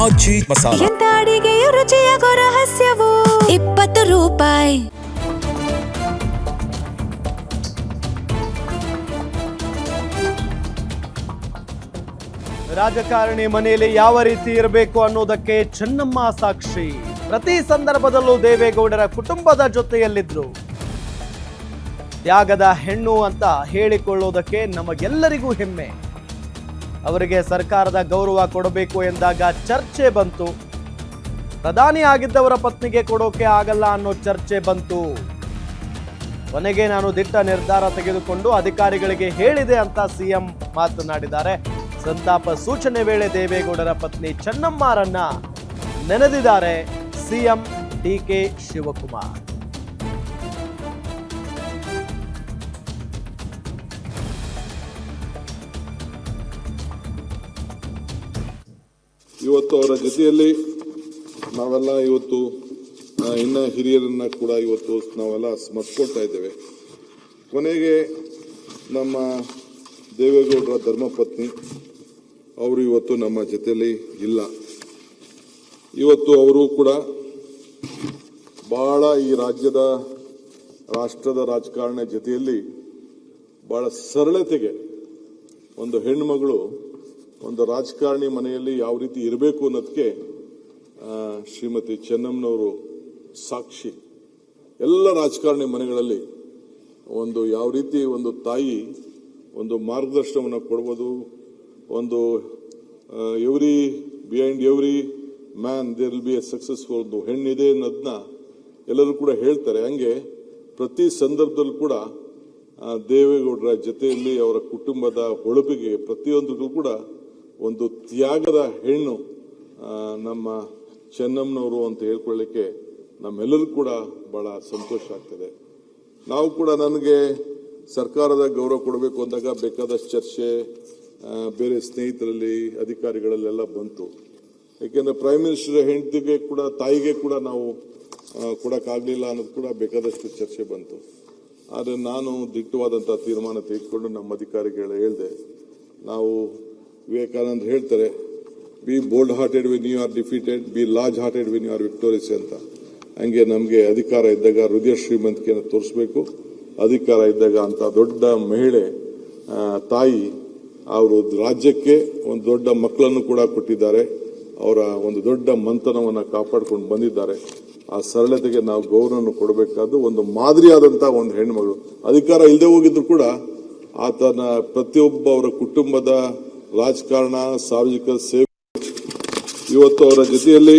ಆಚಿ ಮಸಾಲ. ಎಂತ ಅಡಿಗೆಯ ರುಚಿಯಾಗೋ ರಹಸ್ಯವು 20 ರೂಪಾಯಿ. ರಾಜಕಾರಣಿ ಮನೆಯಲ್ಲಿ ಯಾವ ರೀತಿ ಇರಬೇಕು ಅನ್ನೋದಕ್ಕೆ ಚೆನ್ನಮ್ಮ ಸಾಕ್ಷಿ. ಪ್ರತಿ ಸಂದರ್ಭದಲ್ಲೂ ದೇವೇಗೌಡರ ಕುಟುಂಬದ ಜೊತೆಯಲ್ಲಿದ್ರು. ತ್ಯಾಗದ ಹೆಣ್ಣು ಅಂತ ಹೇಳಿಕೊಳ್ಳೋದಕ್ಕೆ ನಮಗೆಲ್ಲರಿಗೂ ಹೆಮ್ಮೆ. ಅವರಿಗೆ ಸರ್ಕಾರದ ಗೌರವ ಕೊಡಬೇಕು ಎಂದಾಗ ಚರ್ಚೆ ಬಂತು. ಪ್ರಧಾನಿ ಆಗಿದ್ದವರ ಪತ್ನಿಗೆ ಕೊಡೋಕೆ ಆಗಲ್ಲ ಅನ್ನೋ ಚರ್ಚೆ ಬಂತು. ಕೊನೆಗೆ ನಾನು ದಿಟ್ಟ ನಿರ್ಧಾರ ತೆಗೆದುಕೊಂಡು ಅಧಿಕಾರಿಗಳಿಗೆ ಹೇಳಿದೆ ಅಂತ ಸಿಎಂ ಮಾತನಾಡಿದ್ದಾರೆ. ಸಂತಾಪ ಸೂಚನೆ ವೇಳೆ ದೇವೇಗೌಡರ ಪತ್ನಿ ಚೆನ್ನಮ್ಮರನ್ನ ನೆನೆದಿದ್ದಾರೆ ಸಿಎಂ ಡಿಕೆ ಶಿವಕುಮಾರ್. ಇವತ್ತು ಅವರ ಜೊತೆಯಲ್ಲಿ ನಾವೆಲ್ಲ ಇವತ್ತು ಇನ್ನ ಹಿರಿಯರನ್ನ ಕೂಡ ಇವತ್ತು ನಾವೆಲ್ಲ ಸ್ಮರಿಸ್ಕೊಳ್ತಾ ಇದ್ದೇವೆ. ಕೊನೆಗೆ ನಮ್ಮ ದೇವೇಗೌಡರ ಧರ್ಮಪತ್ನಿ ಅವರು ಇವತ್ತು ನಮ್ಮ ಜೊತೆಯಲ್ಲಿ ಇಲ್ಲ. ಇವತ್ತು ಅವರು ಕೂಡ ಬಹಳ ಈ ರಾಷ್ಟ್ರದ ರಾಜಕಾರಣ ಜೊತೆಯಲ್ಲಿ ಬಹಳ ಸರಳತೆಗೆ ಒಂದು ಹೆಣ್ಮಗಳು ಒಂದು ರಾಜಕಾರಣಿ ಮನೆಯಲ್ಲಿ ಯಾವ ರೀತಿ ಇರಬೇಕು ಅನ್ನೋದಕ್ಕೆ ಶ್ರೀಮತಿ ಚೆನ್ನಮ್ಮನವರು ಸಾಕ್ಷಿ. ಎಲ್ಲ ರಾಜಕಾರಣಿ ಮನೆಗಳಲ್ಲಿ ಒಂದು ಯಾವ ರೀತಿ ಒಂದು ತಾಯಿ ಒಂದು ಮಾರ್ಗದರ್ಶನವನ್ನು ಕೊಡ್ಬೋದು. ಒಂದು behind every man there will be a successful ಒಂದು ಹೆಣ್ಣಿದೆ ಅನ್ನೋದನ್ನ ಎಲ್ಲರೂ ಕೂಡ ಹೇಳ್ತಾರೆ. ಹಂಗೆ ಪ್ರತಿ ಸಂದರ್ಭದಲ್ಲೂ ಕೂಡ ದೇವೇಗೌಡರ ಜೊತೆಯಲ್ಲಿ ಅವರ ಕುಟುಂಬದ ಹೊಳಪಿಗೆ ಪ್ರತಿಯೊಂದಕ್ಕೂ ಕೂಡ ಒಂದು ತ್ಯಾಗದ ಹೆಣ್ಣು ನಮ್ಮ ಚೆನ್ನಮ್ಮನವರು ಅಂತ ಹೇಳ್ಕೊಳ್ಳಿಕ್ಕೆ ನಮ್ಮೆಲ್ಲರೂ ಕೂಡ ಬಹಳ ಸಂತೋಷ ಆಗ್ತದೆ. ನಾವು ಕೂಡ ನನಗೆ ಸರ್ಕಾರದ ಗೌರವ ಕೊಡಬೇಕು ಅಂದಾಗ ಬೇಕಾದಷ್ಟು ಚರ್ಚೆ ಬೇರೆ ಸ್ನೇಹಿತರಲ್ಲಿ ಅಧಿಕಾರಿಗಳಲ್ಲೆಲ್ಲ ಬಂತು. ಯಾಕೆಂದ್ರೆ ಪ್ರೈಮ್ ಮಿನಿಸ್ಟರ್ ಹೆಂಡತಿಗೆ ಕೂಡ ತಾಯಿಗೆ ಕೂಡ ನಾವು ಕೊಡಕ್ಕಾಗಲಿಲ್ಲ ಅನ್ನೋದು ಕೂಡ ಬೇಕಾದಷ್ಟು ಚರ್ಚೆ ಬಂತು. ಆದರೆ ನಾನು ದಿಟ್ಟವಾದಂತಹ ತೀರ್ಮಾನ ತೆಗೆದುಕೊಂಡು ನಮ್ಮ ಅಧಿಕಾರಿಗಳು ಹೇಳಿದೆ. ನಾವು ವಿವೇಕಾನಂದ ಹೇಳ್ತಾರೆ, be bold hearted when you are defeated, be large hearted when you are victorious ಅಂತ. ಹಂಗೆ ನಮಗೆ ಅಧಿಕಾರ ಇದ್ದಾಗ ಹೃದಯ ಶ್ರೀಮಂತಿಕೆಯನ್ನು ತೋರಿಸಬೇಕು. ಅಧಿಕಾರ ಇದ್ದಾಗ ಅಂತ ದೊಡ್ಡ ಮಹಿಳೆ ತಾಯಿ ಅವರು ರಾಜ್ಯಕ್ಕೆ ಒಂದು ದೊಡ್ಡ ಮಕ್ಕಳನ್ನು ಕೂಡ ಕೊಟ್ಟಿದ್ದಾರೆ. ಅವರ ಒಂದು ದೊಡ್ಡ ಮಂಥನವನ್ನು ಕಾಪಾಡಿಕೊಂಡು ಬಂದಿದ್ದಾರೆ. ಆ ಸರಳತೆಗೆ ನಾವು ಗೌರವವನ್ನು ಕೊಡಬೇಕಾದ್ದು ಒಂದು ಮಾದರಿಯಾದಂತಹ ಒಂದು ಹೆಣ್ಮಗಳು. ಅಧಿಕಾರ ಇಲ್ಲದೆ ಹೋಗಿದ್ರು ಕೂಡ ಆತನ ಪ್ರತಿಯೊಬ್ಬ ಅವರ ಕುಟುಂಬದ ರಾಜಕಾರಣ ಸಾರ್ವಜನಿಕ ಸೇವೆ ಇವತ್ತು ಅವರ ಜೊತೆಯಲ್ಲಿ